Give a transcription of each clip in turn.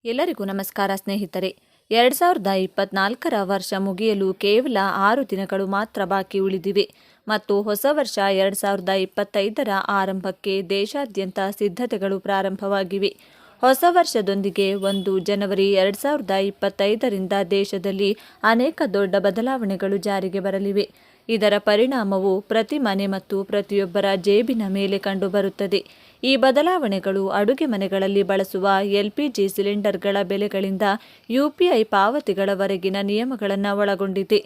ಎಲ್ಲರಿಗೂ ನಮಸ್ಕಾರ ಸ್ನೇಹಿತರೆ. 2024ರ ವರ್ಷ ಮುಗಿಯಲು ಕೇವಲ 6 ದಿನಗಳು ಮಾತ್ರ ಬಾಕಿ ಉಳಿದಿವೆ ಮತ್ತು ಹೊಸ ವರ್ಷ 2025ರ ಆರಂಭಕ್ಕೆ ದೇಶಾದ್ಯಂತ ಸಿದ್ಧತೆಗಳು ಪ್ರಾರಂಭವಾಗಿವೆ. ಹೊಸ ವರ್ಷದೊಂದಿಗೆ 1 ಜನವರಿ 2025ರಿಂದ ದೇಶದಲ್ಲಿ ಅನೇಕ ದೊಡ್ಡ ಬದಲಾವಣೆಗಳು ಜಾರಿಗೆ ಬರಲಿವೆ. ಇದರ ಪರಿಣಾಮವು ಪ್ರತಿ ಮನೆ ಮತ್ತು ಪ್ರತಿಯೊಬ್ಬರ ಜೇಬಿನ ಮೇಲೆ ಕಂಡುಬರುತ್ತದೆ. ಈ ಬದಲಾವಣೆಗಳು ಅಡುಗೆ ಮನೆಗಳಲ್ಲಿ ಬಳಸುವ LPG ಸಿಲಿಂಡರ್ಗಳ ಬೆಲೆಗಳಿಂದ UPI ಪಾವತಿಗಳವರೆಗಿನ ನಿಯಮಗಳನ್ನು ಒಳಗೊಂಡಿದೆ.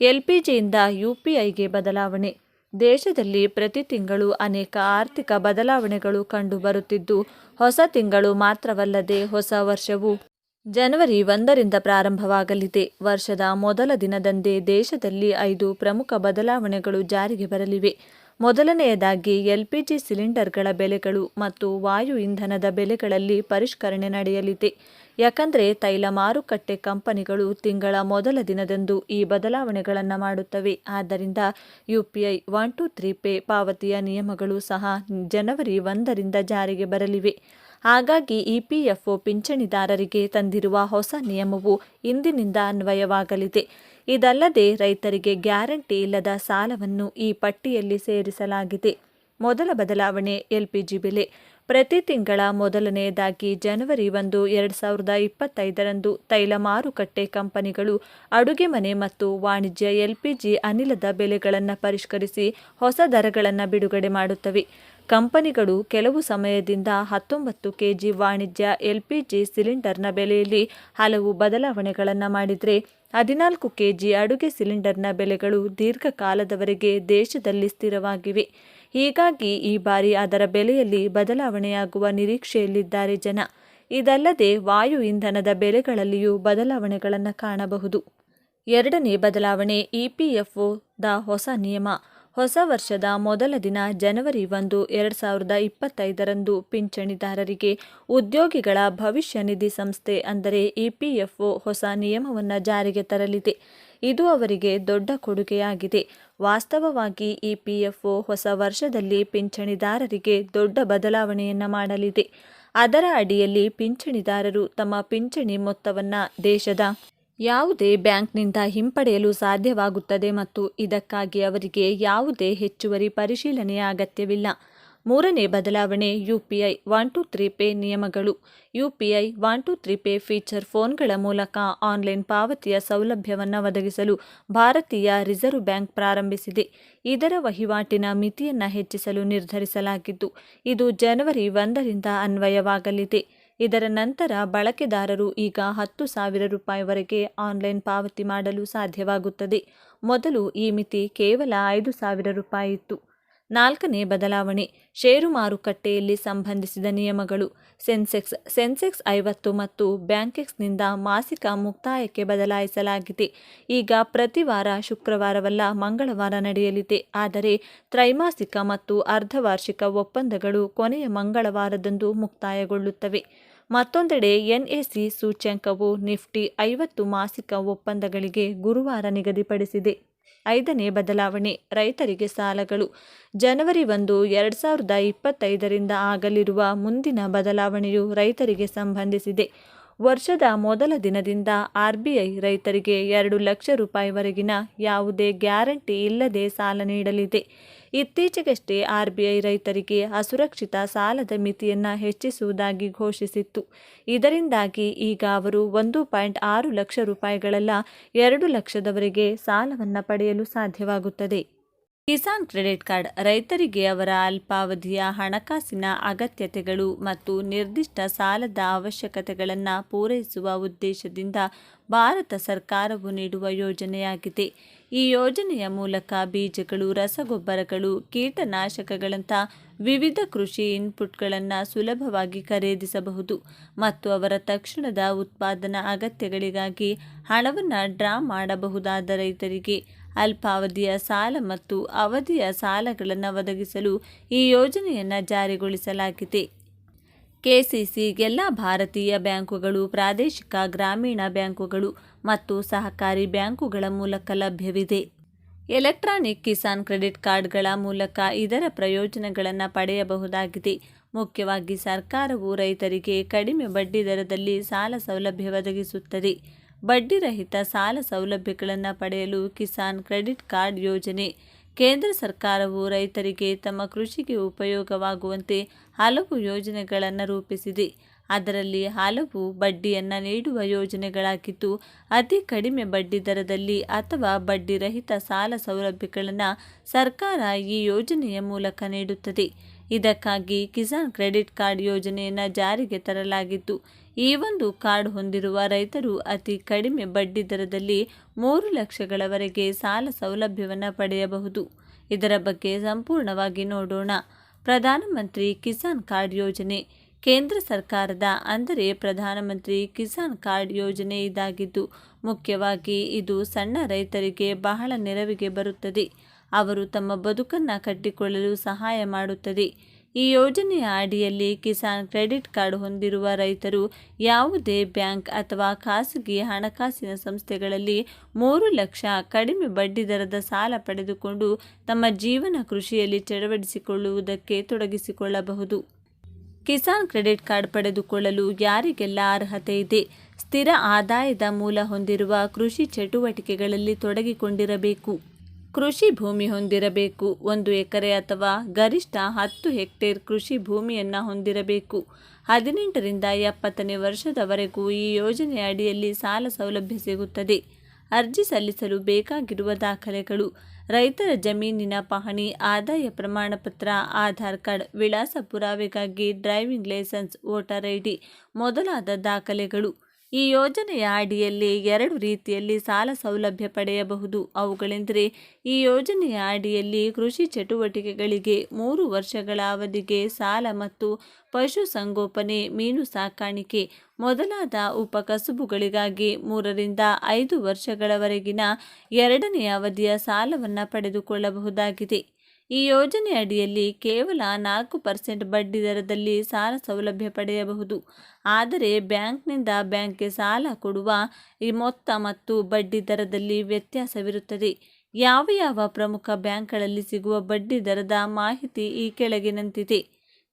LPGಯಿಂದ UPIಗೆ ಬದಲಾವಣೆ. ದೇಶದಲ್ಲಿ ಪ್ರತಿ ತಿಂಗಳು ಅನೇಕ ಆರ್ಥಿಕ ಬದಲಾವಣೆಗಳು ಕಂಡುಬರುತ್ತಿದ್ದು, ಹೊಸ ತಿಂಗಳು ಮಾತ್ರವಲ್ಲದೆ ಹೊಸ ವರ್ಷವು ಜನವರಿ 1ರಿಂದ ಪ್ರಾರಂಭವಾಗಲಿದೆ. ವರ್ಷದ ಮೊದಲ ದಿನದಂದೇ ದೇಶದಲ್ಲಿ 5 ಪ್ರಮುಖ ಬದಲಾವಣೆಗಳು ಜಾರಿಗೆ ಬರಲಿವೆ. ಮೊದಲನೆಯದಾಗಿ LPG ಸಿಲಿಂಡರ್ಗಳ ಬೆಲೆಗಳು ಮತ್ತು ವಾಯು ಇಂಧನದ ಬೆಲೆಗಳಲ್ಲಿ ಪರಿಷ್ಕರಣೆ ನಡೆಯಲಿದೆ. ಯಾಕಂದರೆ ತೈಲ ಮಾರುಕಟ್ಟೆ ಕಂಪನಿಗಳು ತಿಂಗಳ ಮೊದಲ ದಿನದಂದು ಈ ಬದಲಾವಣೆಗಳನ್ನು ಮಾಡುತ್ತವೆ. ಆದ್ದರಿಂದ UPI 123 ಪೇ ಪಾವತಿಯ ನಿಯಮಗಳು ಸಹ ಜನವರಿ 1ರಿಂದ ಜಾರಿಗೆ ಬರಲಿವೆ. ಹಾಗಾಗಿ EPFO ಪಿಂಚಣಿದಾರರಿಗೆ ತಂದಿರುವ ಹೊಸ ನಿಯಮವು ಇಂದಿನಿಂದ ಅನ್ವಯವಾಗಲಿದೆ. ಇದಲ್ಲದೆ ರೈತರಿಗೆ ಗ್ಯಾರಂಟಿ ಇಲ್ಲದ ಸಾಲವನ್ನು ಈ ಪಟ್ಟಿಯಲ್ಲಿ ಸೇರಿಸಲಾಗಿದೆ. ಮೊದಲ ಬದಲಾವಣೆ LPG ಬೆಲೆ. ಪ್ರತಿ ತಿಂಗಳ ಮೊದಲನೆಯದಾಗಿ ಜನವರಿ 1, 2025ರಂದು ತೈಲ ಮಾರುಕಟ್ಟೆ ಕಂಪನಿಗಳು ಅಡುಗೆ ಮನೆ ಮತ್ತು ವಾಣಿಜ್ಯ LPG ಅನಿಲದ ಬೆಲೆಗಳನ್ನು ಪರಿಷ್ಕರಿಸಿ ಹೊಸ ದರಗಳನ್ನು ಬಿಡುಗಡೆ ಮಾಡುತ್ತವೆ. ಕಂಪನಿಗಳು ಕೆಲವು ಸಮಯದಿಂದ 19 kg ವಾಣಿಜ್ಯ LPG ಸಿಲಿಂಡರ್ನ ಬೆಲೆಯಲ್ಲಿ ಹಲವು ಬದಲಾವಣೆಗಳನ್ನು ಮಾಡಿದರೆ 14 kg ಅಡುಗೆ ಸಿಲಿಂಡರ್ನ ಬೆಲೆಗಳು ದೀರ್ಘಕಾಲದವರೆಗೆ ದೇಶದಲ್ಲಿ ಸ್ಥಿರವಾಗಿವೆ. ಹೀಗಾಗಿ ಈ ಬಾರಿ ಅದರ ಬೆಲೆಯಲ್ಲಿ ಬದಲಾವಣೆಯಾಗುವ ನಿರೀಕ್ಷೆಯಲ್ಲಿದ್ದಾರೆ ಜನ. ಇದಲ್ಲದೆ ವಾಯು ಇಂಧನದ ಬೆಲೆಗಳಲ್ಲಿಯೂ ಬದಲಾವಣೆಗಳನ್ನು ಕಾಣಬಹುದು. ಎರಡನೇ ಬದಲಾವಣೆ EPFOದ ಹೊಸ ನಿಯಮ. ಹೊಸ ವರ್ಷದ ಮೊದಲ ದಿನ ಜನವರಿ 1, 2025ರಂದು ಪಿಂಚಣಿದಾರರಿಗೆ ಉದ್ಯೋಗಿಗಳ ಭವಿಷ್ಯ ನಿಧಿ ಸಂಸ್ಥೆ ಅಂದರೆ EPFO ಹೊಸ ನಿಯಮವನ್ನು ಜಾರಿಗೆ ತರಲಿದೆ. ಇದು ಅವರಿಗೆ ದೊಡ್ಡ ಕೊಡುಗೆಯಾಗಿದೆ. ವಾಸ್ತವವಾಗಿ EPFO ಹೊಸ ವರ್ಷದಲ್ಲಿ ಪಿಂಚಣಿದಾರರಿಗೆ ದೊಡ್ಡ ಬದಲಾವಣೆಯನ್ನು ಮಾಡಲಿದೆ. ಅದರ ಅಡಿಯಲ್ಲಿ ಪಿಂಚಣಿದಾರರು ತಮ್ಮ ಪಿಂಚಣಿ ಮೊತ್ತವನ್ನು ದೇಶದ ಯಾವುದೇ ಬ್ಯಾಂಕ್ನಿಂದ ಹಿಂಪಡೆಯಲು ಸಾಧ್ಯವಾಗುತ್ತದೆ ಮತ್ತು ಇದಕ್ಕಾಗಿ ಅವರಿಗೆ ಯಾವುದೇ ಹೆಚ್ಚುವರಿ ಪರಿಶೀಲನೆಯ ಅಗತ್ಯವಿಲ್ಲ. ಮೂರನೇ ಬದಲಾವಣೆ UPI 123 ಪೇ ನಿಯಮಗಳು. UPI 123 ಪೇ ಫೀಚರ್ ಫೋನ್ಗಳ ಮೂಲಕ ಆನ್ಲೈನ್ ಪಾವತಿಯ ಸೌಲಭ್ಯವನ್ನು ಒದಗಿಸಲು ಭಾರತೀಯ ರಿಸರ್ವ್ ಬ್ಯಾಂಕ್ ಪ್ರಾರಂಭಿಸಿದೆ. ಇದರ ವಹಿವಾಟಿನ ಮಿತಿಯನ್ನು ಹೆಚ್ಚಿಸಲು ನಿರ್ಧರಿಸಲಾಗಿದ್ದು, ಇದು ಜನವರಿ 1ರಿಂದ ಅನ್ವಯವಾಗಲಿದೆ. ಇದರ ನಂತರ ಬಳಕೆದಾರರು ಈಗ 10,000 ರೂಪಾಯಿವರೆಗೆ ಆನ್ಲೈನ್ ಪಾವತಿ ಮಾಡಲು ಸಾಧ್ಯವಾಗುತ್ತದೆ. ಮೊದಲು ಈ ಮಿತಿ ಕೇವಲ 5,000 ರೂಪಾಯಿ ಇತ್ತು. ನಾಲ್ಕನೇ ಬದಲಾವಣೆ ಷೇರು ಮಾರುಕಟ್ಟೆಯಲ್ಲಿ ಸಂಬಂಧಿಸಿದ ನಿಯಮಗಳು. ಸೆನ್ಸೆಕ್ಸ್ 50 ಮತ್ತು ಬ್ಯಾಂಕೆಕ್ಸ್ನಿಂದ ಮಾಸಿಕ ಮುಕ್ತಾಯಕ್ಕೆ ಬದಲಾಯಿಸಲಾಗಿದೆ. ಈಗ ಪ್ರತಿ ವಾರ ಶುಕ್ರವಾರವಲ್ಲ, ಮಂಗಳವಾರ ನಡೆಯಲಿದೆ. ಆದರೆ ತ್ರೈಮಾಸಿಕ ಮತ್ತು ಅರ್ಧವಾರ್ಷಿಕ ಒಪ್ಪಂದಗಳು ಕೊನೆಯ ಮಂಗಳವಾರದಂದು ಮುಕ್ತಾಯಗೊಳ್ಳುತ್ತವೆ. ಮತ್ತೊಂದೆಡೆ NSE ಸೂಚ್ಯಂಕವು ನಿಫ್ಟಿ 50 ಮಾಸಿಕ ಒಪ್ಪಂದಗಳಿಗೆ ಗುರುವಾರ ನಿಗದಿಪಡಿಸಿದೆ. ಐದನೇ ಬದಲಾವಣೆ ರೈತರಿಗೆ ಸಾಲಗಳು. ಜನವರಿ 1, 2025ರಿಂದ ಆಗಲಿರುವ ಮುಂದಿನ ಬದಲಾವಣೆಯು ರೈತರಿಗೆ ಸಂಬಂಧಿಸಿದೆ. ವರ್ಷದ ಮೊದಲ ದಿನದಿಂದ RBI ರೈತರಿಗೆ 2 ಲಕ್ಷ ರೂಪಾಯಿವರೆಗಿನ ಯಾವುದೇ ಗ್ಯಾರಂಟಿ ಇಲ್ಲದೆ ಸಾಲ ನೀಡಲಿದೆ. ಇತ್ತೀಚೆಗಷ್ಟೇ RBI ರೈತರಿಗೆ ಅಸುರಕ್ಷಿತ ಸಾಲದ ಮಿತಿಯನ್ನು ಹೆಚ್ಚಿಸುವುದಾಗಿ ಘೋಷಿಸಿತ್ತು. ಇದರಿಂದಾಗಿ ಈಗ ಅವರು 1.6 ಲಕ್ಷ ರೂಪಾಯಿಗಳಲ್ಲ 2 ಲಕ್ಷದವರೆಗೆ ಸಾಲವನ್ನು ಪಡೆಯಲು ಸಾಧ್ಯವಾಗುತ್ತದೆ. ಕಿಸಾನ್ ಕ್ರೆಡಿಟ್ ಕಾರ್ಡ್ ರೈತರಿಗೆ ಅವರ ಅಲ್ಪಾವಧಿಯ ಹಣಕಾಸಿನ ಅಗತ್ಯತೆಗಳು ಮತ್ತು ನಿರ್ದಿಷ್ಟ ಸಾಲದ ಅವಶ್ಯಕತೆಗಳನ್ನು ಪೂರೈಸುವ ಉದ್ದೇಶದಿಂದ ಭಾರತ ಸರ್ಕಾರವು ನೀಡುವ ಯೋಜನೆಯಾಗಿದೆ. ಈ ಯೋಜನೆಯ ಮೂಲಕ ಬೀಜಗಳು, ರಸಗೊಬ್ಬರಗಳು, ಕೀಟನಾಶಕಗಳಂಥ ವಿವಿಧ ಕೃಷಿ ಇನ್ಪುಟ್ಗಳನ್ನು ಸುಲಭವಾಗಿ ಖರೀದಿಸಬಹುದು ಮತ್ತು ಅವರ ತಕ್ಷಣದ ಉತ್ಪಾದನಾ ಅಗತ್ಯಗಳಿಗಾಗಿ ಹಣವನ್ನು ಡ್ರಾ ಮಾಡಬಹುದಾದ ರೈತರಿಗೆ ಅಲ್ಪಾವಧಿಯ ಸಾಲ ಮತ್ತು ಅವಧಿಯ ಸಾಲಗಳನ್ನು ಒದಗಿಸಲು ಈ ಯೋಜನೆಯನ್ನು ಜಾರಿಗೊಳಿಸಲಾಗಿದೆ. KCC ಎಲ್ಲ ಭಾರತೀಯ ಬ್ಯಾಂಕುಗಳು, ಪ್ರಾದೇಶಿಕ ಗ್ರಾಮೀಣ ಬ್ಯಾಂಕುಗಳು ಮತ್ತು ಸಹಕಾರಿ ಬ್ಯಾಂಕುಗಳ ಮೂಲಕ ಲಭ್ಯವಿದೆ. ಎಲೆಕ್ಟ್ರಾನಿಕ್ ಕಿಸಾನ್ ಕ್ರೆಡಿಟ್ ಕಾರ್ಡ್ಗಳ ಮೂಲಕ ಇದರ ಪ್ರಯೋಜನಗಳನ್ನು ಪಡೆಯಬಹುದಾಗಿದೆ. ಮುಖ್ಯವಾಗಿ ಸರ್ಕಾರವು ರೈತರಿಗೆ ಕಡಿಮೆ ಬಡ್ಡಿ ದರದಲ್ಲಿ ಸಾಲ ಸೌಲಭ್ಯ ಒದಗಿಸುತ್ತದೆ. ಬಡ್ಡಿರಹಿತ ಸಾಲ ಸೌಲಭ್ಯಗಳನ್ನು ಪಡೆಯಲು ಕಿಸಾನ್ ಕ್ರೆಡಿಟ್ ಕಾರ್ಡ್ ಯೋಜನೆ. ಕೇಂದ್ರ ಸರ್ಕಾರವು ರೈತರಿಗೆ ತಮ್ಮ ಕೃಷಿಗೆ ಉಪಯೋಗವಾಗುವಂತೆ ಹಲವು ಯೋಜನೆಗಳನ್ನು ರೂಪಿಸಿದೆ. ಅದರಲ್ಲಿ ಹಲವು ಬಡ್ಡಿಯನ್ನು ನೀಡುವ ಯೋಜನೆಗಳಾಗಿದ್ದು, ಅತಿ ಕಡಿಮೆ ಬಡ್ಡಿ ದರದಲ್ಲಿ ಅಥವಾ ಬಡ್ಡಿರಹಿತ ಸಾಲ ಸೌಲಭ್ಯಗಳನ್ನು ಸರ್ಕಾರ ಈ ಯೋಜನೆಯ ಮೂಲಕ ನೀಡುತ್ತದೆ. ಇದಕ್ಕಾಗಿ ಕಿಸಾನ್ ಕ್ರೆಡಿಟ್ ಕಾರ್ಡ್ ಯೋಜನೆಯನ್ನು ಜಾರಿಗೆ ತರಲಾಗಿದ್ದು, ಈ ಒಂದು ಕಾರ್ಡ್ ಹೊಂದಿರುವ ರೈತರು ಅತಿ ಕಡಿಮೆ ಬಡ್ಡಿ ದರದಲ್ಲಿ 3 ಲಕ್ಷಗಳವರೆಗೆ ಸಾಲ ಸೌಲಭ್ಯವನ್ನು ಪಡೆಯಬಹುದು. ಇದರ ಬಗ್ಗೆ ಸಂಪೂರ್ಣವಾಗಿ ನೋಡೋಣ. ಪ್ರಧಾನಮಂತ್ರಿ ಕಿಸಾನ್ ಕಾರ್ಡ್ ಯೋಜನೆ ಕೇಂದ್ರ ಸರ್ಕಾರದ ಅಂದರೆ ಪ್ರಧಾನಮಂತ್ರಿ ಕಿಸಾನ್ ಕಾರ್ಡ್ ಯೋಜನೆ ಇದಾಗಿದ್ದು, ಮುಖ್ಯವಾಗಿ ಇದು ಸಣ್ಣ ರೈತರಿಗೆ ಬಹಳ ನೆರವಿಗೆ ಬರುತ್ತದೆ. ಅವರು ತಮ್ಮ ಬದುಕನ್ನು ಕಟ್ಟಿಕೊಳ್ಳಲು ಸಹಾಯ ಮಾಡುತ್ತದೆ. ಈ ಯೋಜನೆಯ ಅಡಿಯಲ್ಲಿ ಕಿಸಾನ್ ಕ್ರೆಡಿಟ್ ಕಾರ್ಡ್ ಹೊಂದಿರುವ ರೈತರು ಯಾವುದೇ ಬ್ಯಾಂಕ್ ಅಥವಾ ಖಾಸಗಿ ಹಣಕಾಸಿನ ಸಂಸ್ಥೆಗಳಲ್ಲಿ 3 ಲಕ್ಷ ಕಡಿಮೆ ಬಡ್ಡಿ ದರದ ಸಾಲ ಪಡೆದುಕೊಂಡು ತಮ್ಮ ಜೀವನ ಕೃಷಿಯಲ್ಲಿ ಚಳವಡಿಸಿಕೊಳ್ಳುವುದಕ್ಕೆ ತೊಡಗಿಸಿಕೊಳ್ಳಬಹುದು. ಕಿಸಾನ್ ಕ್ರೆಡಿಟ್ ಕಾರ್ಡ್ ಪಡೆದುಕೊಳ್ಳಲು ಯಾರಿಗೆಲ್ಲ ಅರ್ಹತೆ ಇದೆ? ಸ್ಥಿರ ಆದಾಯದ ಮೂಲ ಹೊಂದಿರುವ ಕೃಷಿ ಚಟುವಟಿಕೆಗಳಲ್ಲಿ ತೊಡಗಿಕೊಂಡಿರಬೇಕು. ಕೃಷಿ ಭೂಮಿ ಹೊಂದಿರಬೇಕು. 1 ಎಕರೆ ಅಥವಾ ಗರಿಷ್ಠ 10 ಹೆಕ್ಟೇರ್ ಕೃಷಿ ಭೂಮಿಯನ್ನು ಹೊಂದಿರಬೇಕು. 18 ರಿಂದ 70ನೇ ವರ್ಷದವರೆಗೂ ಈ ಯೋಜನೆಯ ಅಡಿಯಲ್ಲಿ ಸಾಲ ಸೌಲಭ್ಯ ಸಿಗುತ್ತದೆ. ಅರ್ಜಿ ಸಲ್ಲಿಸಲು ಬೇಕಾಗಿರುವ ದಾಖಲೆಗಳು: ರೈತರ ಜಮೀನಿನ ಪಹಣಿ, ಆದಾಯ ಪ್ರಮಾಣ ಪತ್ರ, ಆಧಾರ್ ಕಾರ್ಡ್, ವಿಳಾಸ ಪುರಾವೆಗಾಗಿ ಡ್ರೈವಿಂಗ್ ಲೈಸೆನ್ಸ್, ವೋಟರ್ ಐಡಿ ಮೊದಲಾದ ದಾಖಲೆಗಳು. ಈ ಯೋಜನೆಯ ಅಡಿಯಲ್ಲಿ 2 ರೀತಿಯಲ್ಲಿ ಸಾಲ ಸೌಲಭ್ಯ ಪಡೆಯಬಹುದು. ಅವುಗಳೆಂದರೆ, ಈ ಯೋಜನೆಯ ಅಡಿಯಲ್ಲಿ ಕೃಷಿ ಚಟುವಟಿಕೆಗಳಿಗೆ 3 ವರ್ಷಗಳ ಅವಧಿಗೆ ಸಾಲ ಮತ್ತು ಪಶು ಸಂಗೋಪನೆ, ಮೀನು ಸಾಕಾಣಿಕೆ ಮೊದಲಾದ ಉಪಕಸುಬುಗಳಿಗಾಗಿ 3 ರಿಂದ 5 ವರ್ಷಗಳವರೆಗಿನ 2ನೇ ಅವಧಿಯ ಸಾಲವನ್ನು ಪಡೆದುಕೊಳ್ಳಬಹುದಾಗಿದೆ. ಈ ಯೋಜನೆ ಅಡಿಯಲ್ಲಿ ಕೇವಲ 4% ಬಡ್ಡಿ ದರದಲ್ಲಿ ಸಾಲ ಸೌಲಭ್ಯ ಪಡೆಯಬಹುದು. ಆದರೆ ಬ್ಯಾಂಕ್ನಿಂದ ಬ್ಯಾಂಕ್ಗೆ ಸಾಲ ಕೊಡುವ ಈ ಮೊತ್ತ ಮತ್ತು ಬಡ್ಡಿ ದರದಲ್ಲಿ ವ್ಯತ್ಯಾಸವಿರುತ್ತದೆ. ಯಾವ ಪ್ರಮುಖ ಬ್ಯಾಂಕ್ಗಳಲ್ಲಿ ಸಿಗುವ ಬಡ್ಡಿ ದರದ ಮಾಹಿತಿ ಈ ಕೆಳಗಿನಂತಿದೆ.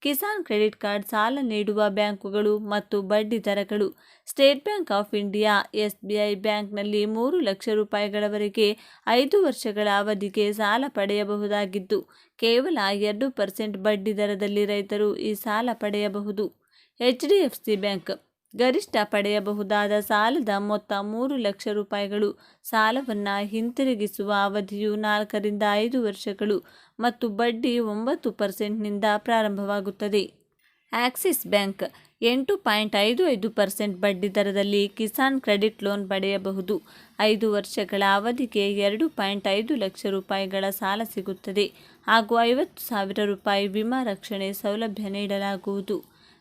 ಕಿಸಾನ್ ಕ್ರೆಡಿಟ್ ಕಾರ್ಡ್ ಸಾಲ ನೀಡುವ ಬ್ಯಾಂಕುಗಳು ಮತ್ತು ಬಡ್ಡಿ ದರಗಳು: state bank of India SBI ಬ್ಯಾಂಕ್ನಲ್ಲಿ 3 ಲಕ್ಷ ರೂಪಾಯಿಗಳವರೆಗೆ 5 ವರ್ಷಗಳ ಅವಧಿಗೆ ಸಾಲ ಪಡೆಯಬಹುದಾಗಿದ್ದು, ಕೇವಲ 2% ಬಡ್ಡಿ ದರದಲ್ಲಿ ರೈತರು ಈ ಸಾಲ ಪಡೆಯಬಹುದು. HDFC ಬ್ಯಾಂಕ್ ಗರಿಷ್ಠ ಪಡೆಯಬಹುದಾದ ಸಾಲದ ಮೊತ್ತ 3 ಲಕ್ಷ ರೂಪಾಯಿಗಳು. ಸಾಲವನ್ನು ಹಿಂತಿರುಗಿಸುವ ಅವಧಿಯು 4 ರಿಂದ 5 ವರ್ಷಗಳು ಮತ್ತು ಬಡ್ಡಿ 9%ನಿಂದ ಪ್ರಾರಂಭವಾಗುತ್ತದೆ. ಆಕ್ಸಿಸ್ ಬ್ಯಾಂಕ್ 8.55% ಬಡ್ಡಿ ದರದಲ್ಲಿ ಕಿಸಾನ್ ಕ್ರೆಡಿಟ್ ಲೋನ್ ಪಡೆಯಬಹುದು. 5 ವರ್ಷಗಳ ಅವಧಿಗೆ 2.5 ಲಕ್ಷ ರೂಪಾಯಿಗಳ ಸಾಲ ಸಿಗುತ್ತದೆ ಹಾಗೂ 50,000 ರೂಪಾಯಿ ವಿಮಾ ರಕ್ಷಣೆ ಸೌಲಭ್ಯ ನೀಡಲಾಗುವುದು.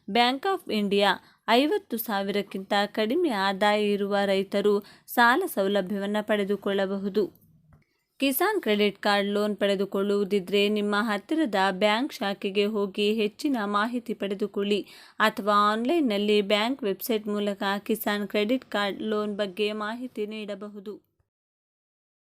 ಬ್ಯಾಂಕ್ ಆಫ್ ಇಂಡಿಯಾ 50,000ಕ್ಕಿಂತ ಕಡಿಮೆ ಆದಾಯ ಇರುವ ರೈತರು ಸಾಲ ಸೌಲಭ್ಯವನ್ನು ಪಡೆದುಕೊಳ್ಳಬಹುದು. ಕಿಸಾನ್ ಕ್ರೆಡಿಟ್ ಕಾರ್ಡ್ ಲೋನ್ ಪಡೆದುಕೊಳ್ಳುವುದಿದ್ರೆ ನಿಮ್ಮ ಹತ್ತಿರದ ಬ್ಯಾಂಕ್ ಶಾಖೆಗೆ ಹೋಗಿ ಹೆಚ್ಚಿನ ಮಾಹಿತಿ ಪಡೆದುಕೊಳ್ಳಿ ಅಥವಾ ಆನ್ಲೈನ್ನಲ್ಲಿ ಬ್ಯಾಂಕ್ ವೆಬ್ಸೈಟ್ ಮೂಲಕ ಕಿಸಾನ್ ಕ್ರೆಡಿಟ್ ಕಾರ್ಡ್ ಲೋನ್ ಬಗ್ಗೆ ಮಾಹಿತಿ ನೀಡಬಹುದು.